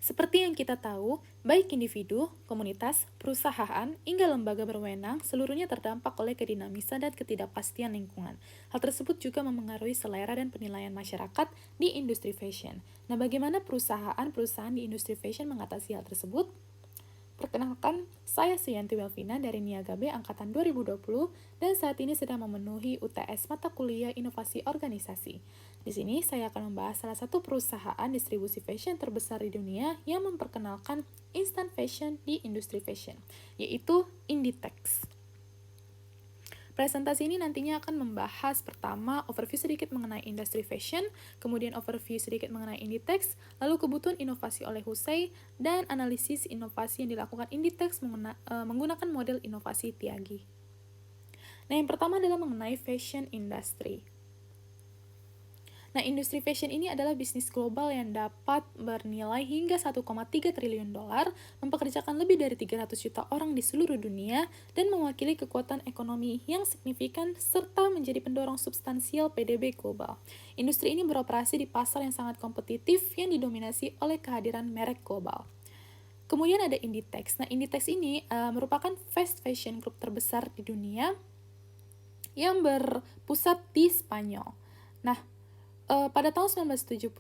Seperti yang kita tahu, baik individu, komunitas, perusahaan, hingga lembaga berwenang, seluruhnya terdampak oleh kedinamisan dan ketidakpastian lingkungan. Hal tersebut juga memengaruhi selera dan penilaian masyarakat di industri fashion. Nah, bagaimana perusahaan-perusahaan di industri fashion mengatasi hal tersebut? Perkenalkan, saya Suyanti Welvina dari Niaga B Angkatan 2020 dan saat ini sedang memenuhi UTS mata kuliah Inovasi Organisasi. Di sini saya akan membahas salah satu perusahaan distribusi fashion terbesar di dunia yang memperkenalkan instant fashion di industri fashion, yaitu Inditex. Presentasi ini nantinya akan membahas pertama overview sedikit mengenai industri fashion, kemudian overview sedikit mengenai Inditex, lalu kebutuhan inovasi oleh Husei, dan analisis inovasi yang dilakukan Inditex menggunakan model inovasi Tyagi. Nah, yang pertama adalah mengenai fashion industry. Nah, industri fashion ini adalah bisnis global yang dapat bernilai hingga 1,3 triliun dolar, mempekerjakan lebih dari 300 juta orang di seluruh dunia, dan mewakili kekuatan ekonomi yang signifikan serta menjadi pendorong substansial PDB global. Industri ini beroperasi di pasar yang sangat kompetitif yang didominasi oleh kehadiran merek global. Kemudian ada Inditex. Nah, Inditex ini merupakan fast fashion group terbesar di dunia yang berpusat di Spanyol. Nah, pada tahun 1975,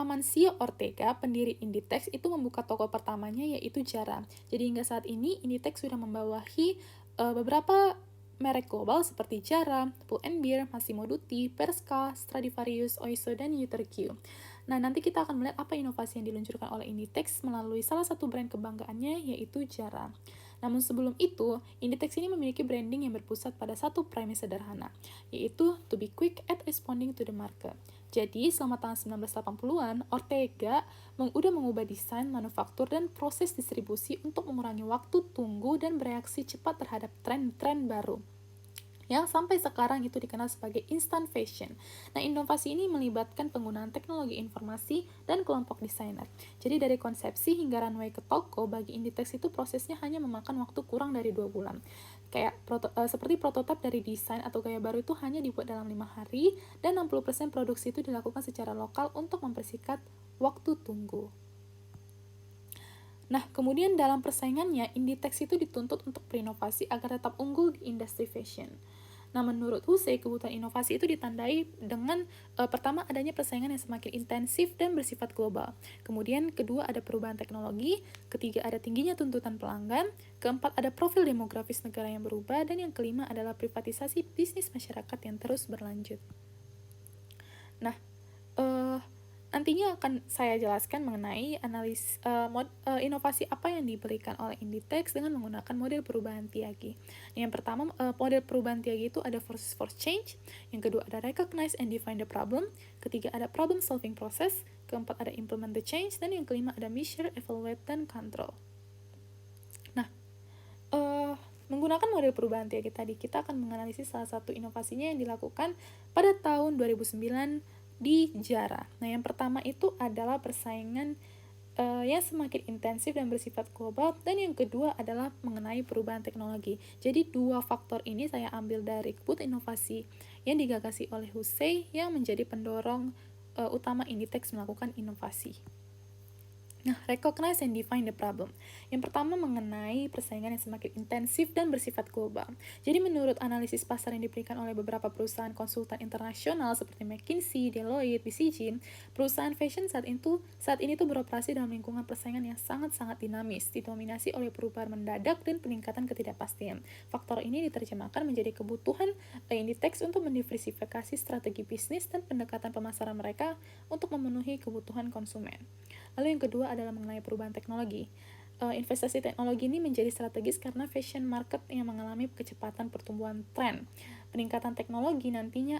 Amancio Ortega, pendiri Inditex, itu membuka toko pertamanya yaitu Zara. Jadi hingga saat ini, Inditex sudah membawahi beberapa merek global seperti Zara, Pull&Bear, Massimo Dutti, Bershka, Stradivarius, Oysho, dan Uterq. Nah, nanti kita akan melihat apa inovasi yang diluncurkan oleh Inditex melalui salah satu brand kebanggaannya yaitu Zara. Namun sebelum itu, Inditex ini memiliki branding yang berpusat pada satu premis sederhana, yaitu to be quick at responding to the market. Jadi, selama tahun 1980-an, Ortega udah mengubah desain, manufaktur, dan proses distribusi untuk mengurangi waktu tunggu dan bereaksi cepat terhadap tren-tren baru, yang sampai sekarang itu dikenal sebagai instant fashion. Nah, inovasi ini melibatkan penggunaan teknologi informasi dan kelompok desainer. Jadi dari konsepsi hingga runway ke toko, bagi Inditex itu prosesnya hanya memakan waktu kurang dari 2 bulan. Seperti prototip dari desain atau gaya baru itu hanya dibuat dalam 5 hari, dan 60% produksi itu dilakukan secara lokal untuk mempersingkat waktu tunggu. Nah, kemudian dalam persaingannya, Inditex itu dituntut untuk berinovasi agar tetap unggul di industri fashion. Nah, menurut Husei, kebutuhan inovasi itu ditandai dengan pertama, adanya persaingan yang semakin intensif dan bersifat global. Kemudian, kedua, ada perubahan teknologi. Ketiga, ada tingginya tuntutan pelanggan. Keempat, ada profil demografis negara yang berubah. Dan yang kelima adalah privatisasi bisnis masyarakat yang terus berlanjut. Nah, nantinya akan saya jelaskan mengenai inovasi apa yang diberikan oleh Inditex dengan menggunakan model perubahan Tyagi. Yang pertama, model perubahan Tyagi itu ada forces for change, yang kedua ada recognize and define the problem, ketiga ada problem solving process, keempat ada implement the change, dan yang kelima ada measure, evaluate, dan control. Nah, menggunakan model perubahan Tyagi tadi, kita akan menganalisis salah satu inovasinya yang dilakukan pada tahun 2009 di Zara. Nah, yang pertama itu adalah persaingan yang semakin intensif dan bersifat global, dan yang kedua adalah mengenai perubahan teknologi. Jadi dua faktor ini saya ambil dari kebutuhan inovasi yang digagasi oleh Husei yang menjadi pendorong utama Inditex melakukan inovasi. Nah, recognize and define the problem. Yang pertama mengenai persaingan yang semakin intensif dan bersifat global. Jadi menurut analisis pasar yang diberikan oleh beberapa perusahaan konsultan internasional seperti McKinsey, Deloitte, BCG, perusahaan fashion saat ini tuh beroperasi dalam lingkungan persaingan yang sangat-sangat dinamis, didominasi oleh perubahan mendadak dan peningkatan ketidakpastian. Faktor ini diterjemahkan menjadi kebutuhan Inditex untuk mendiversifikasi strategi bisnis dan pendekatan pemasaran mereka untuk memenuhi kebutuhan konsumen. Lalu yang kedua adalah mengenai perubahan teknologi. Investasi teknologi ini menjadi strategis karena fashion market yang mengalami kecepatan pertumbuhan tren. Peningkatan teknologi nantinya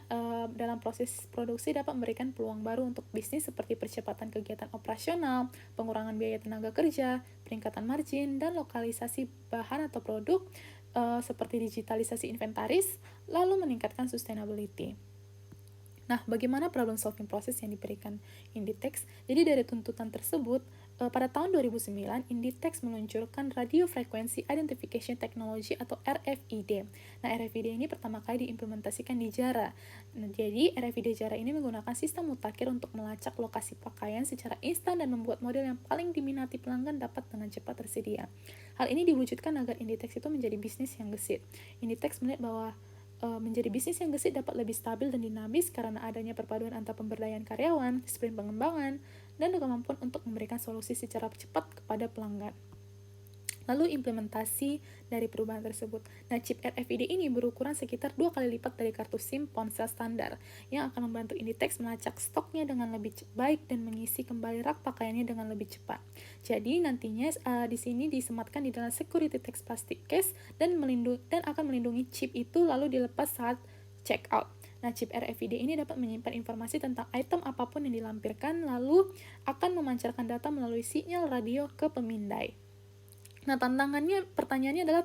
dalam proses produksi dapat memberikan peluang baru untuk bisnis seperti percepatan kegiatan operasional, pengurangan biaya tenaga kerja, peningkatan margin, dan lokalisasi bahan atau produk seperti digitalisasi inventaris, lalu meningkatkan sustainability. Nah, bagaimana problem solving process yang diberikan Inditex? Jadi dari tuntutan tersebut, pada tahun 2009, Inditex meluncurkan Radio Frequency Identification Technology atau RFID. Nah, RFID ini pertama kali diimplementasikan di Zara. Nah, jadi RFID Zara ini menggunakan sistem mutakhir untuk melacak lokasi pakaian secara instan dan membuat model yang paling diminati pelanggan dapat dengan cepat tersedia. Hal ini diwujudkan agar Inditex itu menjadi bisnis yang gesit. Inditex melihat bahwa menjadi bisnis yang gesit dapat lebih stabil dan dinamis karena adanya perpaduan antara pemberdayaan karyawan, sprint pengembangan, dan kemampuan untuk memberikan solusi secara cepat kepada pelanggan. Lalu implementasi dari perubahan tersebut. Nah, chip RFID ini berukuran sekitar 2 kali lipat dari kartu SIM ponsel standar, yang akan membantu Inditex melacak stoknya dengan lebih baik dan mengisi kembali rak pakaiannya dengan lebih cepat. Jadi nantinya di sini disematkan di dalam security text plastic case dan akan melindungi chip itu lalu dilepas saat check out. Nah, chip RFID ini dapat menyimpan informasi tentang item apapun yang dilampirkan, lalu akan memancarkan data melalui sinyal radio ke pemindai. Nah, pertanyaannya adalah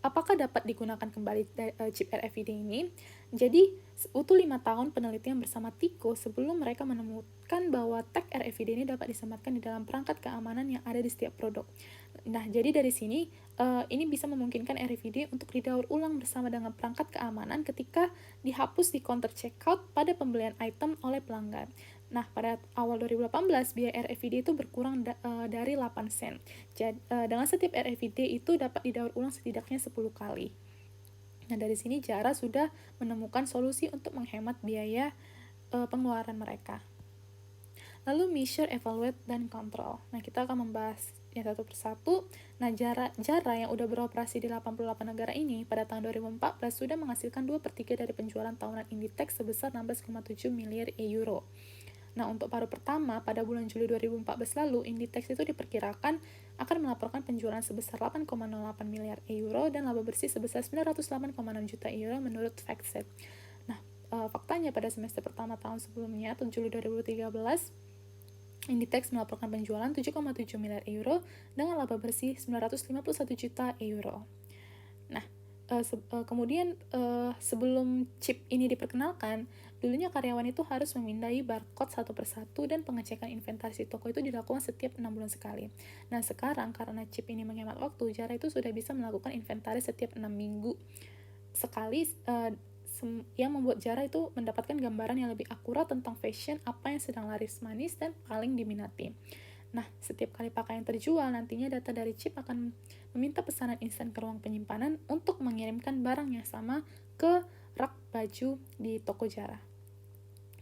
apakah dapat digunakan kembali chip RFID ini? Jadi, butuh 5 tahun penelitian bersama Tyco sebelum mereka menemukan bahwa tag RFID ini dapat disematkan di dalam perangkat keamanan yang ada di setiap produk. Nah, jadi dari sini, ini bisa memungkinkan RFID untuk didaur ulang bersama dengan perangkat keamanan ketika dihapus di counter checkout pada pembelian item oleh pelanggan. Nah, pada awal 2018, biaya RFID itu berkurang dari 8 sen. Dengan setiap RFID itu dapat didaur ulang setidaknya 10 kali. Nah, dari sini Zara sudah menemukan solusi untuk menghemat biaya pengeluaran mereka. Lalu measure, evaluate, dan control. Nah, kita akan membahas yang satu persatu. Nah, Zara yang udah beroperasi di 88 negara ini pada tahun 2014 sudah menghasilkan 2/3 dari penjualan tahunan Inditex sebesar 16,7 miliar euro. Nah, untuk paruh pertama, pada bulan Juli 2014 lalu, Inditex itu diperkirakan akan melaporkan penjualan sebesar 8,08 miliar euro dan laba bersih sebesar 908,6 juta euro menurut FactSet. Nah, faktanya pada semester pertama tahun sebelumnya, Juli 2013, Inditex melaporkan penjualan 7,7 miliar euro dengan laba bersih 951 juta euro. Nah, kemudian sebelum chip ini diperkenalkan, dulunya karyawan itu harus memindai barcode satu persatu dan pengecekan inventaris toko itu dilakukan setiap 6 bulan sekali. Nah, sekarang karena chip ini menghemat waktu, Zara itu sudah bisa melakukan inventaris setiap 6 minggu sekali, yang membuat Zara itu mendapatkan gambaran yang lebih akurat tentang fashion, apa yang sedang laris manis dan paling diminati. Nah, setiap kali pakaian terjual, nantinya data dari chip akan meminta pesanan instan ke ruang penyimpanan untuk mengirimkan barang yang sama ke rak baju di toko Zara.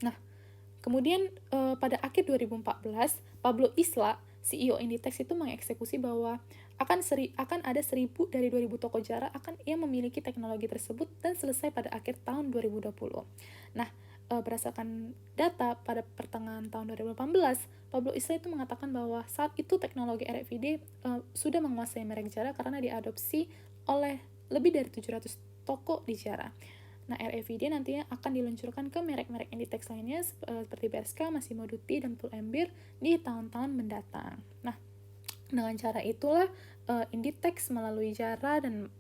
Nah, kemudian pada akhir 2014, Pablo Isla, CEO Inditex itu mengeksekusi bahwa akan ada 1.000 dari 2.000 toko Zara yang memiliki teknologi tersebut dan selesai pada akhir tahun 2020. Nah, berdasarkan data pada pertengahan tahun 2018, Pablo Isla itu mengatakan bahwa saat itu teknologi RFID sudah menguasai merek Zara karena diadopsi oleh lebih dari 700 toko di Zara. Nah, RFID nantinya akan diluncurkan ke merek-merek Inditex lainnya seperti Bershka, Massimo Dutti, dan Pull&Bear di tahun-tahun mendatang. Nah, dengan cara itulah Inditex melalui Zara dan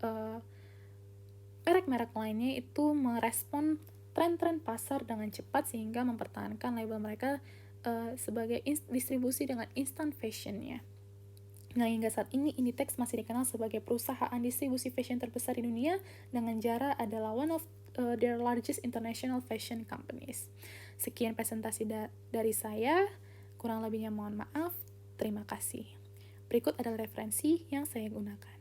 merek-merek lainnya itu merespon tren-tren pasar dengan cepat sehingga mempertahankan label mereka sebagai distribusi dengan instant fashionnya. Nah, hingga saat ini Inditex masih dikenal sebagai perusahaan distribusi fashion terbesar di dunia, dengan Zara adalah one of their largest international fashion companies. Sekian presentasi dari saya, kurang lebihnya mohon maaf. Terima kasih. Berikut adalah referensi yang saya gunakan.